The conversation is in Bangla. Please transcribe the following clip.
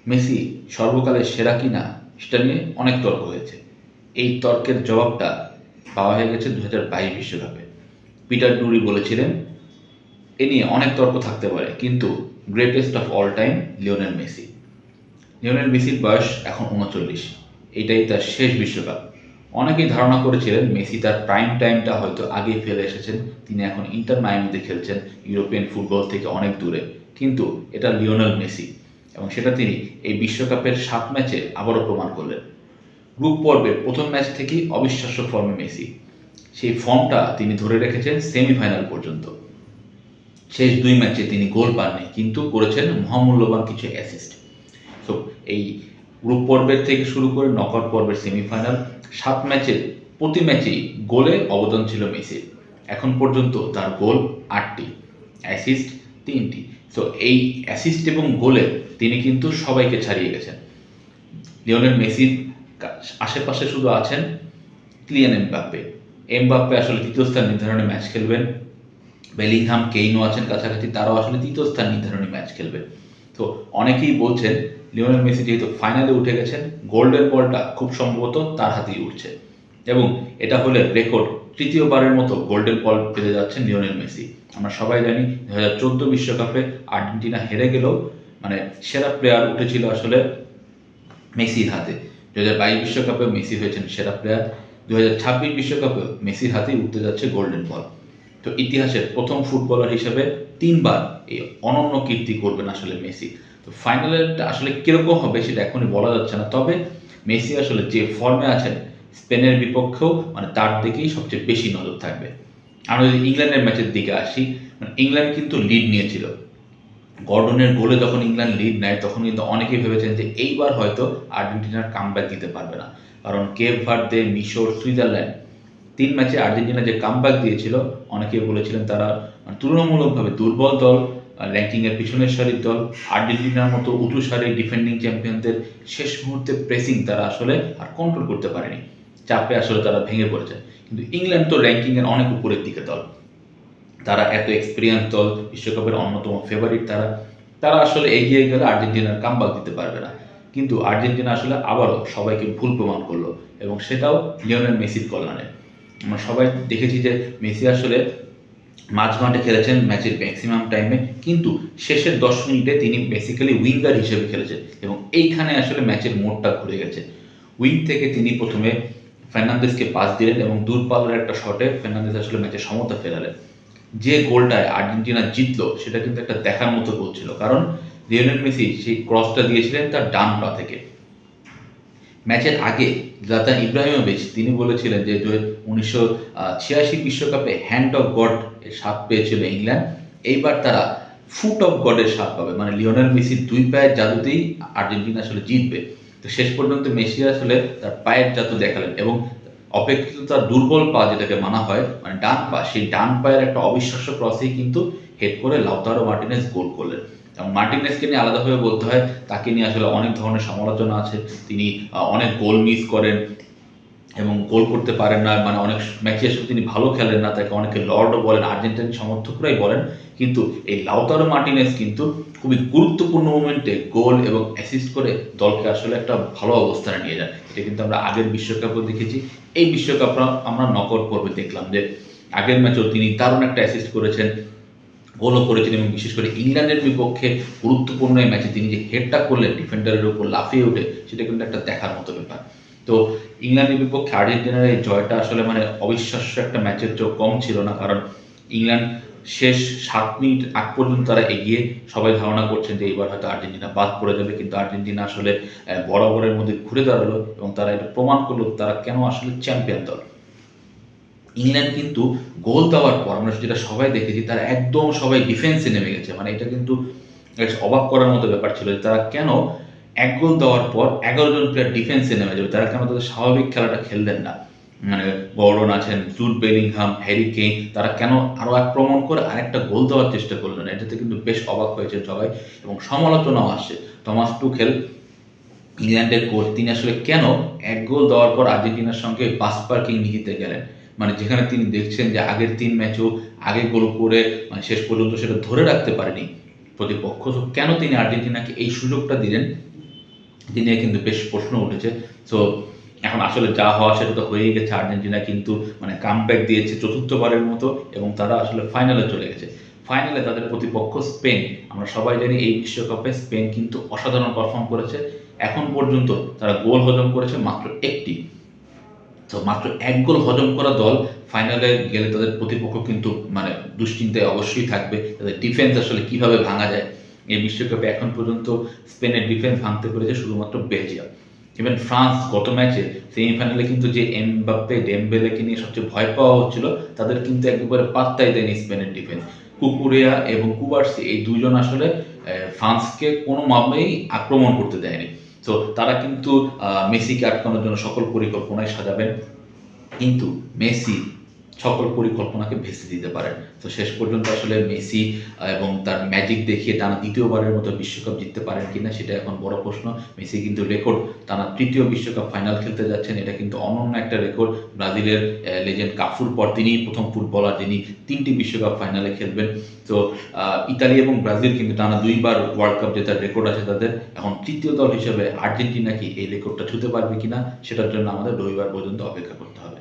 মেসি সর্বকালের সেরা কিনা সেটা নিয়ে অনেক তর্ক হয়েছে। এই তর্কের জবাবটা পাওয়া হয়ে গেছে 2022 বিশ্বকাপে। পিটার ডুরি বলেছিলেন, এ নিয়ে অনেক তর্ক থাকতে পারে, কিন্তু greatest of all time Lionel Messi. Lionel মেসির বয়স এখন 39, এটাই তার শেষ বিশ্বকাপ। অনেকেই ধারণা করেছিলেন মেসি তার প্রাইম টাইমটা হয়তো আগেই ফেলে এসেছেন, তিনি এখন ইন্টার মায়ামিতে খেলছেন, ইউরোপিয়ান ফুটবল থেকে অনেক দূরে। কিন্তু এটা লিওনেল মেসি, এবং সেটা তিনি এই বিশ্বকাপের 7 ম্যাচে আবারও প্রমাণ করলেন। গ্রুপ পর্বের প্রথম ম্যাচ থেকেই অবিশ্বাস্য ফর্মে মেসি, সেই ফর্মটা তিনি ধরে রেখেছেন সেমিফাইনাল পর্যন্ত। শেষ 2 ম্যাচে তিনি গোল পাননি, কিন্তু করেছেন মহামূল্যবান কিছু অ্যাসিস্ট। তো এই গ্রুপ পর্বের থেকে শুরু করে নকআউট পর্বের সেমিফাইনাল 7 ম্যাচের প্রতি ম্যাচেই গোলে অবদান ছিল মেসির। এখন পর্যন্ত তার গোল 8টি, অ্যাসিস্ট 3টি। তো এই অ্যাসিস্ট এবং গোলে তিনি কিন্তু সবাইকে ছাড়িয়ে গেছেন। লিওনেল মেসির আশেপাশে শুধু আছেন কিলিয়ান এমবাপ্পে আসলে তৃতীয় স্থান নির্ধারণী ম্যাচ খেলবেন। বেলিংহাম, কেইনও আছেন কাছাকাছি, তারাও আসলে তৃতীয় স্থান নির্ধারণী ম্যাচ খেলবে। তো অনেকেই বলছেন লিওনেল মেসি যেহেতু ফাইনালে উঠে গেছেন, গোল্ডেন বলটা খুব সম্ভবত তার হাতেই উঠছে, এবং এটা হলে রেকর্ড তৃতীয়বারের মতো গোল্ডেন বল পেতে যাচ্ছেন লিওনেল মেসি। আমরা সবাই জানি 2014 বিশ্বকাপে আর্জেন্টিনা হেরে গেলেও সেরা প্লেয়ার উঠেছিল আসলে মেসির হাতে। 2022 বিশ্বকাপে মেসি হয়েছেন সেরা প্লেয়ার, 2026 বিশ্বকাপে মেসির হাতেই উঠতে যাচ্ছে গোল্ডেন বল। তো ইতিহাসের প্রথম ফুটবলার হিসেবে 3বার এই অনন্য কীর্তি করবেন আসলে মেসি। তো ফাইনালটা আসলে কীরকম হবে সেটা এখনই বলা যাচ্ছে না, তবে মেসি আসলে যে ফর্মে আছেন স্পেনের বিপক্ষেও তার দিকেই সবচেয়ে বেশি নজর থাকবে। আমরা যদি ইংল্যান্ডের ম্যাচের দিকে আসি, ইংল্যান্ড কিন্তু লিড নিয়েছিল। গর্ডনের গোলে যখন ইংল্যান্ড লিড নেয় তখন কিন্তু অনেকেই ভেবেছেন যে এইবার হয়তো আর্জেন্টিনার কামব্যাক দিতে পারবে না, কারণ কেপ ভার্দে, মিশর, সুইজারল্যান্ড 3 ম্যাচে আর্জেন্টিনা যে কামব্যাক দিয়েছিল, অনেকেই বলেছিলেন তারা তুলনামূলকভাবে দুর্বল দল, র্যাঙ্কিংয়ের পিছনের সারির দল। আর্জেন্টিনার মতো উঁচু সারির ডিফেন্ডিং চ্যাম্পিয়নদের শেষ মুহূর্তে প্রেসিং তারা আসলে আর কন্ট্রোল করতে পারেনি, চাপে আসলে তারা ভেঙে পড়েছে। কিন্তু ইংল্যান্ড তো র্যাঙ্কিংয়ের অনেক উপরের দিকে দল, তারা এত এক্সপিরিয়েন্স দল, বিশ্বকাপের অন্যতম ফেভারিট তারা আসলে এগিয়ে গেলে আর্জেন্টিনার কামব্যাক দিতে পারবে না। কিন্তু আর্জেন্টিনা আসলে আবারও সবাইকে ভুল প্রমাণ করলো, এবং সেটাও লিওনেল মেসির কল্যাণে। আমরা সবাই দেখেছি যে মেসি আসলে মাঝমাঠে খেলেছেন ম্যাচের ম্যাক্সিমাম টাইমে, কিন্তু শেষের 10 মিনিটে তিনি বেসিক্যালি উইঙ্গার হিসেবে খেলেছেন, এবং এইখানে আসলে ম্যাচের মোড়টা ঘুরে গেছে। উইং থেকে তিনি প্রথমে ফার্নান্দেসকে পাস দিলেন, এবং দূরপাল্লার একটা শটে ফার্নান্দেস আসলে ম্যাচে সমতা ফেরালেন। যে গোলটায় আর্জেন্টিনা জিতলো সেটা কিন্তু একটা দেখার মতো গোল ছিল, কারণ লিওনেল মেসি সেই ক্রসটা দিয়েছিলেন তার ডান পা থেকে। ম্যাচের আগে জলাতান ইব্রাহিমোভিচ তিনি বলেছিলেন যে 1986 বিশ্বকাপে হ্যান্ড অফ গড এর স্বাদ পেয়েছিল ইংল্যান্ড, এইবার তারা ফুট অফ গডের স্বাদ পাবে, লিওনেল মেসির 2 পায়ের জাদুতেই আর্জেন্টিনা আসলে জিতবে। তো শেষ পর্যন্ত মেসি আসলে তার পায়ের জাদু দেখালেন, এবং অপেক্ষিত তার দুর্বল পা যেটাকে মানা হয় ডান পা, সেই ডান পায়ের একটা অবিশ্বাস্য ক্রসেই কিন্তু হেড করে লাউতারো মার্টিনেজ গোল করলেন। এবং মার্টিনেজকে নিয়ে আলাদাভাবে বলতে হয়, তাকে নিয়ে আসলে অনেক ধরনের সমালোচনা আছে। তিনি অনেক গোল মিস করেন এবং গোল করতে পারেন না, অনেক ম্যাচে আসলে তিনি ভালো খেলেন না, তাকে অনেকে লর্ডও বলেন, আর্জেন্টিনার সমর্থকরাই বলেন। কিন্তু এই লাউতারো মার্টিনেজ কিন্তু খুবই গুরুত্বপূর্ণ মোমেন্টে গোল এবং অ্যাসিস্ট করে দলকে আসলে একটা ভালো অবস্থানে নিয়ে যান। এটা কিন্তু আমরা আগের বিশ্বকাপেও দেখেছি, এই বিশ্বকাপ আমরা নকআউট পর্বে দেখলাম যে আগের ম্যাচেও তিনি দারুণ একটা অ্যাসিস্ট করেছেন, গোলও করেছেন, এবং বিশেষ করে ইংল্যান্ডের বিপক্ষে গুরুত্বপূর্ণ এই ম্যাচে তিনি যে হেডটা করলেন ডিফেন্ডারের উপর লাফিয়ে উঠে, সেটা কিন্তু একটা দেখার মতো ব্যাপার। তো ইংল্যান্ডের বিপক্ষে আর্জেন্টিনার এই জয়টা আসলে অবিশ্বাস্য একটা ম্যাচের চেয়েও কম ছিল না, কারণ ইংল্যান্ড শেষ 7 মিনিট আগ পর্যন্ত তারা এগিয়ে, সবাই ধারণা করছেন যে এবার হয়তো আর্জেন্টিনা বাদ পড়ে যাবে, কিন্তু আর্জেন্টিনা আসলে বরাবরের মধ্যে ঘুরে দাঁড়ালো, এবং তারা এটা প্রমাণ করলো তারা কেন আসলে চ্যাম্পিয়ন দল। ইংল্যান্ড কিন্তু গোল দেওয়ার পর আমরা যেটা সবাই দেখেছি, তারা একদম সবাই ডিফেন্সে নেমে গেছে, এটা কিন্তু অবাক করার মতো ব্যাপার ছিল যে তারা কেন 1 গোল দেওয়ার পর 11 জন প্লেয়ার ডিফেন্সে নেমে যাবে, তারা কেন তাদের স্বাভাবিক খেলাটা খেললেন না। গর্ডন আছেন, জুড বেলিংহাম, হ্যারি কেইন, তারা কেন আরও আক্রমণ করে আরেকটা গোল দেওয়ার চেষ্টা করলো না, এটাতে কিন্তু বেশ অবাক হয়েছে সবাই, এবং সমালোচনাও আসছে। টমাস টুখেল, ইংল্যান্ডের কোচ, তিনি আসলে কেন 1 গোল দেওয়ার পর আর্জেন্টিনার সঙ্গে বাস পার্কিং নীতিতে গেলেন, যেখানে তিনি দেখছেন যে আগের 3 ম্যাচেও আগে গোল করে শেষ পর্যন্ত সেটা ধরে রাখতে পারেনি প্রতিপক্ষ, কেন তিনি আর্জেন্টিনাকে এই সুযোগটা দিলেন এটি নিয়ে কিন্তু বেশ প্রশ্ন উঠেছে। সো এখন আসলে যা হওয়া সেটা তো হয়েই গেছে। আর্জেন্টিনা কিন্তু মানে কামব্যাক দিয়েছে চতুর্থবারের মতো এবং তারা আসলে ফাইনালে চলে গেছে। ফাইনালে তাদের প্রতিপক্ষ স্পেন। আমরা সবাই জানি এই বিশ্বকাপে স্পেন কিন্তু অসাধারণ পারফর্ম করেছে। এখন পর্যন্ত তারা গোল হজম করেছে মাত্র একটি। তো মাত্র ১ গোল হজম করা দল ফাইনালে গেলে তাদের প্রতিপক্ষ কিন্তু মানে দুশ্চিন্তায় অবশ্যই থাকবে। তাদের ডিফেন্স আসলে কিভাবে ভাঙা যায়। এই বিশ্বকাপে এখন পর্যন্ত স্পেনের ডিফেন্স ভাঙতে পেরেছে শুধুমাত্র বেলজিয়াম। ইভেন ফ্রান্স গত ম্যাচে সেমিফাইনালে কিন্তু যে এমবাপ্পে, ডেমবেলেকে নিয়ে সবচেয়ে ভয় পাওয়া হচ্ছিল, তাদের কিন্তু একেবারে পাত্তাই দেয়নি স্পেনের ডিফেন্স। কুকুরেয়া এবং কুবার্সি এই ২ জন আসলে ফ্রান্সকে কোনোভাবেই আক্রমণ করতে দেয়নি। তো তারা কিন্তু মেসিকে আটকানোর জন্য সকল পরিকল্পনাই সাজাবেন, কিন্তু মেসি সকল পরিকল্পনাকে ভেস্তে দিতে পারেন। তো শেষ পর্যন্ত আসলে মেসি এবং তার ম্যাজিক দেখিয়ে টানা দ্বিতীয়বারের মতো বিশ্বকাপ জিততে পারেন কিনা সেটা এখন বড় প্রশ্ন। মেসি কিন্তু রেকর্ড টানা তৃতীয় বিশ্বকাপ ফাইনাল খেলতে যাচ্ছেন, এটা কিন্তু অনন্য একটা রেকর্ড। ব্রাজিলের লেজেন্ড কাফুর পর তিনিই প্রথম ফুটবলার যিনি ৩টি বিশ্বকাপ ফাইনালে খেলবেন। তো ইতালি এবং ব্রাজিল কিন্তু টানা ২ বার ওয়ার্ল্ড কাপ জেতার রেকর্ড আছে তাদের। এখন তৃতীয় দল হিসেবে আর্জেন্টিনা কি এই রেকর্ডটা ছুঁতে পারবে কিনা সেটার জন্য আমাদের রবিবার পর্যন্ত অপেক্ষা করতে হবে।